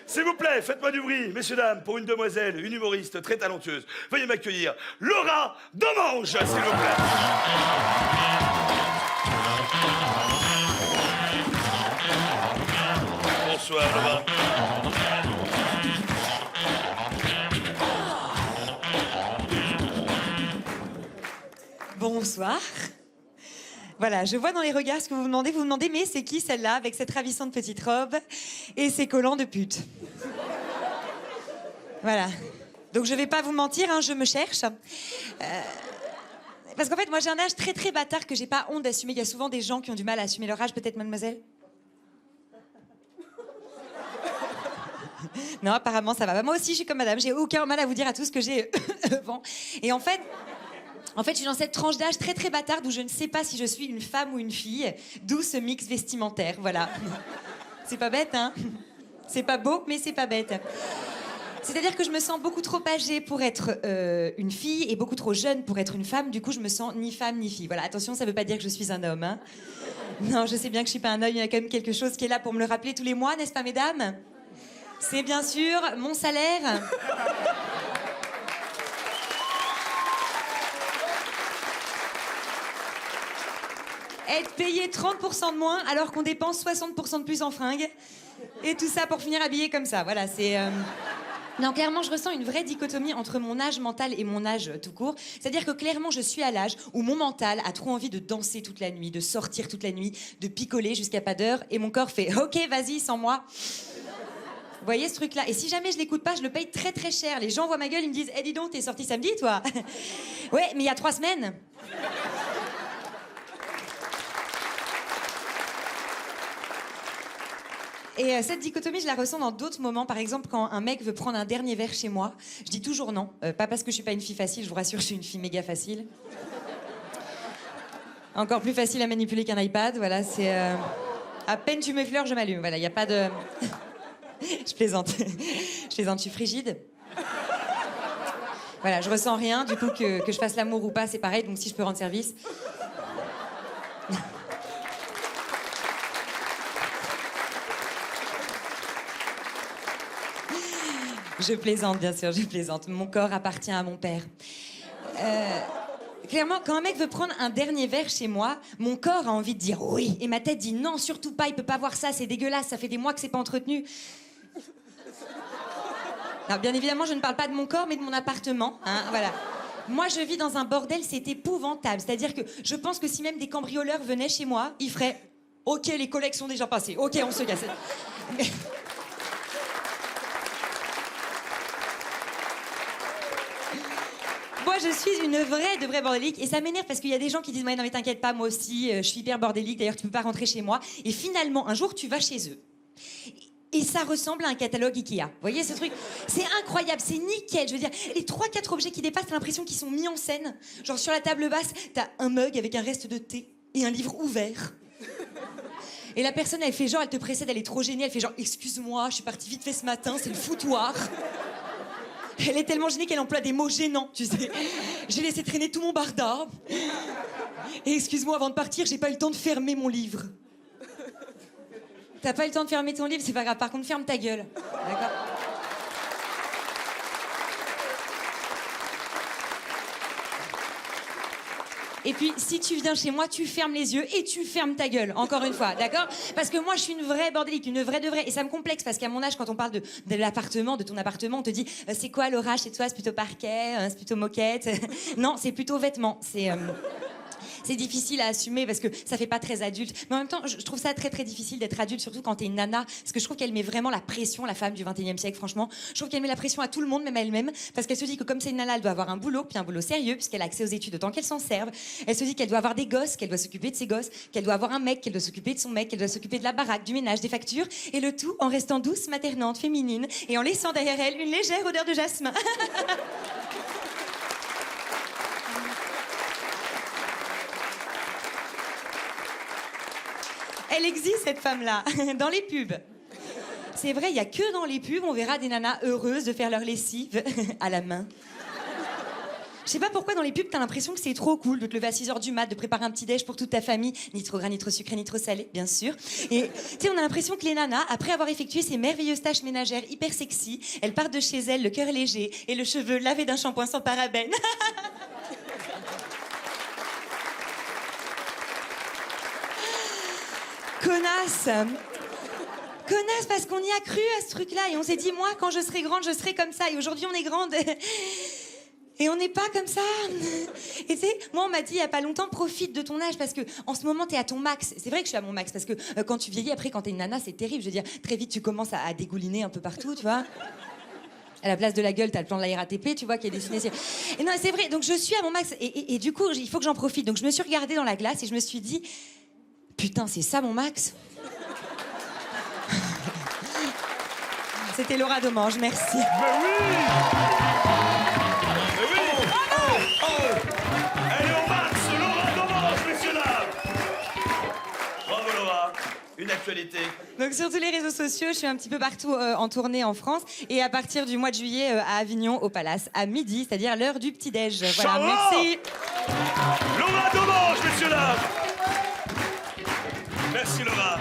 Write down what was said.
S'il vous plaît, faites-moi du bruit, messieurs, dames, pour une demoiselle, une humoriste très talentueuse. Veuillez m'accueillir, Laura Domange, s'il vous plaît. Bonsoir, Laura. Bonsoir. Voilà, je vois dans les regards ce que vous vous demandez, mais c'est qui celle-là avec cette ravissante petite robe et ses collants de pute? Voilà. Donc je vais pas vous mentir, hein, je me cherche. Parce qu'en fait, moi j'ai un âge très très bâtard que j'ai pas honte d'assumer. Il y a souvent des gens qui ont du mal à assumer leur âge, peut-être mademoiselle? Non, apparemment ça va. Bah, moi aussi je suis comme madame, j'ai aucun mal à vous dire à tous que j'ai vent. Et en fait, je suis dans cette tranche d'âge très très bâtarde où je ne sais pas si je suis une femme ou une fille, d'où ce mix vestimentaire, voilà. C'est pas bête, hein? C'est pas beau, mais c'est pas bête. C'est-à-dire que je me sens beaucoup trop âgée pour être une fille et beaucoup trop jeune pour être une femme. Du coup, je me sens ni femme ni fille. Voilà, attention, ça veut pas dire que je suis un homme, hein. Non, je sais bien que je suis pas un homme, il y a quand même quelque chose qui est là pour me le rappeler tous les mois, n'est-ce pas, mesdames? C'est bien sûr mon salaire. Être payé 30% de moins alors qu'on dépense 60% de plus en fringues. Et tout ça pour finir habillé comme ça. Voilà, c'est... Non, clairement, je ressens une vraie dichotomie entre mon âge mental et mon âge tout court. C'est-à-dire que clairement, je suis à l'âge où mon mental a trop envie de danser toute la nuit, de sortir toute la nuit, de picoler jusqu'à pas d'heure. Et mon corps fait « Ok, vas-y, sans moi ». Vous voyez ce truc-là? Et si jamais je l'écoute pas, je le paye très très cher. Les gens voient ma gueule, ils me disent « Eh, dis donc, t'es sorti samedi, toi ?» Ouais, mais il y a 3 semaines. Et cette dichotomie, je la ressens dans d'autres moments. Par exemple, quand un mec veut prendre un dernier verre chez moi, je dis toujours non. Pas parce que je suis pas une fille facile, je vous rassure, je suis une fille méga facile. Encore plus facile à manipuler qu'un iPad, voilà, c'est... À peine tu m'effleures, je m'allume, voilà, il n'y a pas de... Je plaisante. Je plaisante, je suis frigide. Voilà, je ressens rien, du coup, que je fasse l'amour ou pas, c'est pareil, donc si je peux rendre service... Je plaisante, bien sûr, je plaisante. Mon corps appartient à mon père. Clairement, quand un mec veut prendre un dernier verre chez moi, mon corps a envie de dire oui. Et ma tête dit non, surtout pas, il peut pas voir ça, c'est dégueulasse, ça fait des mois que c'est pas entretenu. Alors, bien évidemment, je ne parle pas de mon corps, mais de mon appartement, hein, voilà. Moi, je vis dans un bordel, c'est épouvantable. C'est-à-dire que je pense que si même des cambrioleurs venaient chez moi, ils feraient « Ok, les collègues sont déjà passés, ok, on se casse. » Mais... Moi, je suis une vraie de vraie bordélique et ça m'énerve parce qu'il y a des gens qui disent « Ouais, non mais t'inquiète pas, moi aussi, je suis hyper bordélique, d'ailleurs tu peux pas rentrer chez moi. » Et finalement, un jour, tu vas chez eux. Et ça ressemble à un catalogue Ikea. Vous voyez ce truc? C'est incroyable, c'est nickel. Je veux dire, les 3-4 objets qui dépassent, t'as l'impression qu'ils sont mis en scène. Genre sur la table basse, t'as un mug avec un reste de thé et un livre ouvert. Et la personne, elle fait genre, elle te précède, elle est trop gênée, elle fait genre « Excuse-moi, je suis partie vite fait ce matin, c'est le foutoir. » Elle est tellement gênée qu'elle emploie des mots gênants, tu sais. J'ai laissé traîner tout mon barda. Et excuse-moi, avant de partir, j'ai pas eu le temps de fermer mon livre. T'as pas eu le temps de fermer ton livre, c'est pas grave. Par contre, ferme ta gueule. D'accord? Et puis, si tu viens chez moi, tu fermes les yeux et tu fermes ta gueule, encore une fois, d'accord? Parce que moi, je suis une vraie bordélique, une vraie de vraie. Et ça me complexe, parce qu'à mon âge, quand on parle de l'appartement, de ton appartement, on te dit c'est quoi l'orage chez toi? C'est plutôt parquet? C'est plutôt moquette? Non, c'est plutôt vêtements. C'est difficile à assumer parce que ça fait pas très adulte. Mais en même temps, je trouve ça très très difficile d'être adulte, surtout quand t'es une nana. Parce que je trouve qu'elle met vraiment la pression, la femme du 21e siècle, franchement. Je trouve qu'elle met la pression à tout le monde, même à elle-même. Parce qu'elle se dit que comme c'est une nana, elle doit avoir un boulot, puis un boulot sérieux, puisqu'elle a accès aux études autant qu'elle s'en serve. Elle se dit qu'elle doit avoir des gosses, qu'elle doit s'occuper de ses gosses, qu'elle doit avoir un mec, qu'elle doit s'occuper de son mec, qu'elle doit s'occuper de la baraque, du ménage, des factures. Et le tout en restant douce, maternante, féminine, et en laissant derrière elle une légère odeur de jasmin. Elle existe, cette femme-là, dans les pubs. C'est vrai, il n'y a que dans les pubs, on verra des nanas heureuses de faire leur lessive à la main. Je sais pas pourquoi dans les pubs, t'as l'impression que c'est trop cool de te lever à 6h du mat, de préparer un petit déj pour toute ta famille. Ni trop gras, ni trop sucré, ni trop salé, bien sûr. Et tu sais, on a l'impression que les nanas, après avoir effectué ces merveilleuses tâches ménagères hyper sexy, elles partent de chez elles, le cœur léger et le cheveu lavé d'un shampoing sans parabènes. Connasse. Connasse, parce qu'on y a cru à ce truc-là et on s'est dit, moi, quand je serai grande, je serai comme ça. Et aujourd'hui, on est grande et on n'est pas comme ça. Et tu sais, moi, on m'a dit il y a pas longtemps, profite de ton âge parce que en ce moment, t'es à ton max. C'est vrai que je suis à mon max parce que quand tu vieillis, après, quand t'es une nana, c'est terrible. Je veux dire, très vite, tu commences à dégouliner un peu partout, tu vois. À la place de la gueule, t'as le plan de la RATP, tu vois, qui est dessiné. Et non, c'est vrai. Donc, je suis à mon max et du coup, il faut que j'en profite. Donc, je me suis regardée dans la glace et je me suis dit, putain, c'est ça mon max. C'était Laura Domange, merci. Mais oui! Mais oui! Elle est au max, Laura Domange, messieurs, dames! Bravo, Laura. Une actualité. Donc sur tous les réseaux sociaux, je suis un petit peu partout en tournée en France. Et à partir du mois de juillet, à Avignon, au Palace, à midi, c'est-à-dire l'heure du petit-déj. Voilà, merci. Laura Domange, messieurs, dames! Merci, Laura.